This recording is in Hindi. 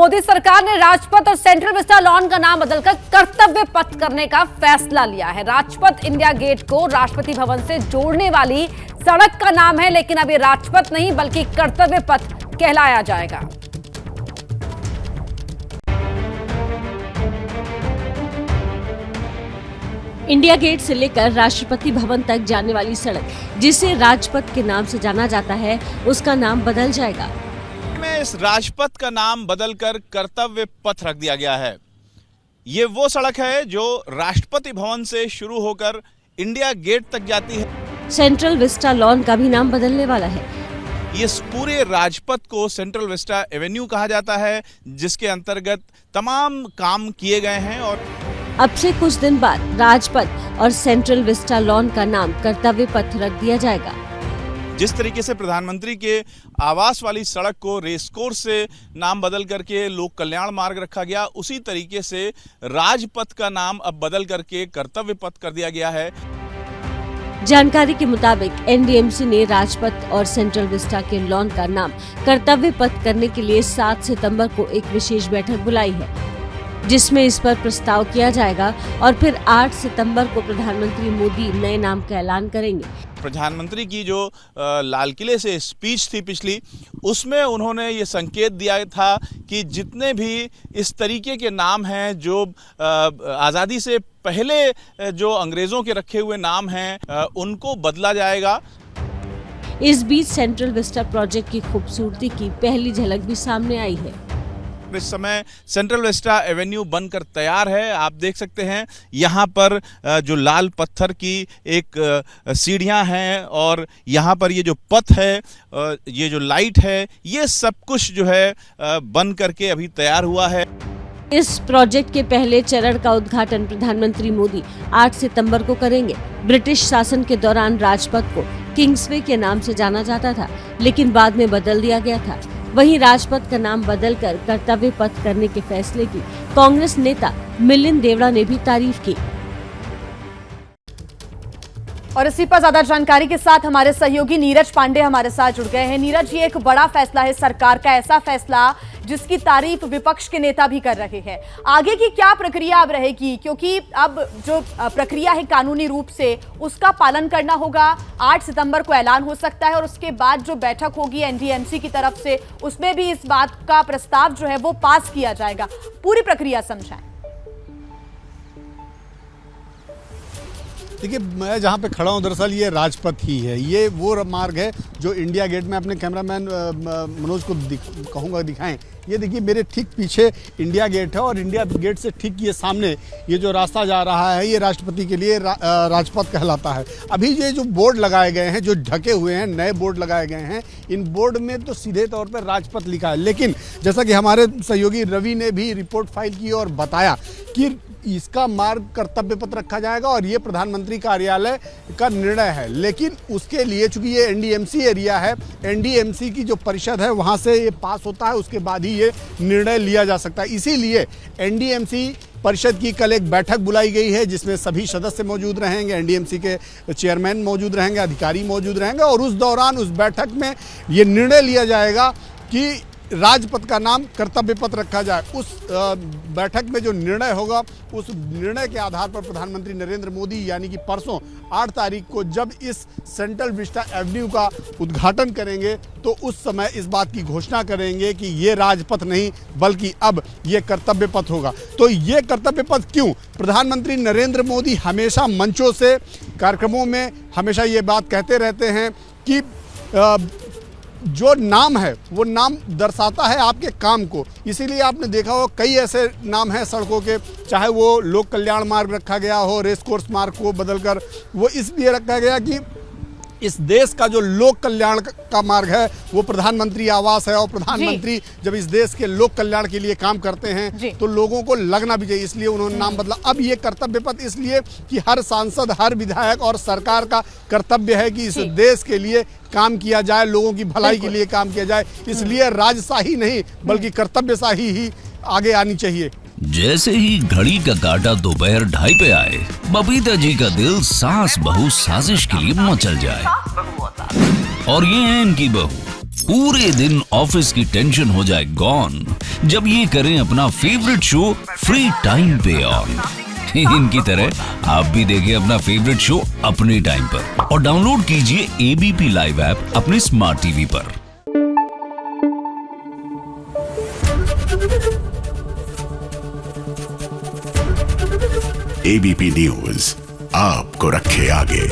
मोदी सरकार ने राजपथ और सेंट्रल विस्टा लॉन का नाम बदलकर कर्तव्य पथ करने का फैसला लिया है। राजपथ इंडिया गेट को राष्ट्रपति भवन से जोड़ने वाली सड़क का नाम है, लेकिन अब ये राजपथ नहीं बल्कि कर्तव्य पथ कहलाया जाएगा। इंडिया गेट से लेकर राष्ट्रपति भवन तक जाने वाली सड़क, जिसे राजपथ के नाम से जाना जाता है, उसका नाम बदल जाएगा। में इस राजपथ का नाम बदलकर कर्तव्य पथ रख दिया गया है। ये वो सड़क है जो राष्ट्रपति भवन से शुरू होकर इंडिया गेट तक जाती है। सेंट्रल विस्टा लॉन का भी नाम बदलने वाला है। इस पूरे राजपथ को सेंट्रल विस्टा एवेन्यू कहा जाता है, जिसके अंतर्गत तमाम काम किए गए हैं। और अब से कुछ दिन बाद राजपथ और सेंट्रल विस्टा लॉन का नाम कर्तव्य पथ रख दिया जाएगा। जिस तरीके से प्रधानमंत्री के आवास वाली सड़क को रेसकोर्स से नाम बदल करके लोक कल्याण मार्ग रखा गया, उसी तरीके से राजपथ का नाम अब बदल करके कर्तव्य पथ कर दिया गया है। जानकारी के मुताबिक एनडीएमसी ने राजपथ और सेंट्रल विस्टा के लॉन का नाम कर्तव्य पथ करने के लिए 7 सितंबर को एक विशेष बैठक बुलाई है, जिसमें इस पर प्रस्ताव किया जाएगा और फिर 8 सितंबर को प्रधानमंत्री मोदी नए नाम का ऐलान करेंगे। प्रधानमंत्री की जो लाल किले से स्पीच थी पिछली, उसमें उन्होंने ये संकेत दिया था कि जितने भी इस तरीके के नाम हैं जो आज़ादी से पहले जो अंग्रेज़ों के रखे हुए नाम हैं, उनको बदला जाएगा। इस बीच सेंट्रल विस्टा प्रोजेक्ट की खूबसूरती की पहली झलक भी सामने आई है। इस समय सेंट्रल विस्टा एवेन्यू बनकर तैयार है। आप देख सकते हैं यहाँ पर जो लाल पत्थर की एक सीढ़ियाँ हैं और यहाँ पर ये जो पथ है, ये जो लाइट है, ये सब कुछ जो है बन करके अभी तैयार हुआ है। इस प्रोजेक्ट के पहले चरण का उद्घाटन प्रधानमंत्री मोदी 8 सितंबर को करेंगे। ब्रिटिश शासन के दौरान राजपथ को किंग्सवे के नाम से जाना जाता था, लेकिन बाद में बदल दिया गया था। वहीं राजपथ का नाम बदलकर कर्तव्य पथ करने के फैसले की कांग्रेस नेता मिलिंद देवड़ा ने भी तारीफ की। और इसी पर ज्यादा जानकारी के साथ हमारे सहयोगी नीरज पांडे हमारे साथ जुड़ गए हैं। नीरज, ये एक बड़ा फैसला है सरकार का, ऐसा फैसला जिसकी तारीफ विपक्ष के नेता भी कर रहे हैं। आगे की क्या प्रक्रिया अब रहेगी, क्योंकि अब जो प्रक्रिया है कानूनी रूप से उसका पालन करना होगा। 8 सितंबर को ऐलान हो सकता है और उसके बाद जो बैठक होगी एनडीएमसी की तरफ से, उसमें भी इस बात का प्रस्ताव जो है वो पास किया जाएगा। पूरी प्रक्रिया समझाएं। देखिए, मैं जहाँ पे खड़ा हूँ दरअसल ये राजपथ ही है। ये वो मार्ग है जो इंडिया गेट में, अपने कैमरामैन मनोज को कहूँगा दिखाएं। ये देखिए मेरे ठीक पीछे इंडिया गेट है और इंडिया गेट से ठीक ये सामने ये जो रास्ता जा रहा है, ये राष्ट्रपति के लिए राजपथ कहलाता है। अभी ये जो बोर्ड लगाए गए हैं, जो ढके हुए हैं, नए बोर्ड लगाए गए हैं, इन बोर्ड में तो सीधे तौर पर राजपथ लिखा है, लेकिन जैसा कि हमारे सहयोगी रवि ने भी रिपोर्ट फाइल की और बताया कि इसका मार्ग कर्तव्य पथ रखा जाएगा और ये प्रधानमंत्री कार्यालय का निर्णय है। लेकिन उसके लिए चूंकि ये एनडीएमसी एरिया है, एनडीएमसी की जो परिषद है वहाँ से ये पास होता है, उसके बाद ही ये निर्णय लिया जा सकता है। इसीलिए एनडीएमसी परिषद की कल एक बैठक बुलाई गई है, जिसमें सभी सदस्य मौजूद रहेंगे, एनडीएमसी के चेयरमैन मौजूद रहेंगे, अधिकारी मौजूद रहेंगे और उस दौरान उस बैठक में ये निर्णय लिया जाएगा कि राजपथ का नाम कर्तव्य पथ रखा जाए। उस बैठक में जो निर्णय होगा, उस निर्णय के आधार पर प्रधानमंत्री नरेंद्र मोदी यानी कि परसों 8 तारीख को जब इस सेंट्रल विस्टा एवेन्यू का उद्घाटन करेंगे, तो उस समय इस बात की घोषणा करेंगे कि ये राजपथ नहीं बल्कि अब ये कर्तव्य पथ होगा। तो ये कर्तव्य पथ क्यों? प्रधानमंत्री नरेंद्र मोदी हमेशा मंचों से, कार्यक्रमों में हमेशा ये बात कहते रहते हैं कि जो नाम है वो नाम दर्शाता है आपके काम को। इसीलिए आपने देखा हो कई ऐसे नाम हैं सड़कों के, चाहे वो लोक कल्याण मार्ग रखा गया हो, रेस कोर्स मार्ग को बदलकर वो इसलिए रखा गया कि इस देश का जो लोक कल्याण का मार्ग है वो प्रधानमंत्री आवास है और प्रधानमंत्री जब इस देश के लोक कल्याण के लिए काम करते हैं तो लोगों को लगना भी चाहिए, इसलिए उन्होंने नाम बदला। अब ये कर्तव्य पथ इसलिए कि हर सांसद, हर विधायक और सरकार का कर्तव्य है कि इस देश के लिए काम किया जाए, लोगों की भलाई के लिए काम किया जाए। इसलिए राजशाही नहीं बल्कि कर्तव्यशाही ही आगे आनी चाहिए। जैसे ही घड़ी का काटा दोपहर 2:30 पे आए, बबीता जी का दिल सास बहू साजिश के लिए मचल जाए। और ये है इनकी बहू पूरे दिन ऑफिस की टेंशन हो जाए गॉन जब ये करें अपना फेवरेट शो फ्री टाइम पे ऑन। इनकी तरह आप भी देखें अपना फेवरेट शो अपने टाइम पर और डाउनलोड कीजिए एबीपी लाइव ऐप अपने स्मार्ट टीवी पर। एबीपी न्यूज आपको रखे आगे।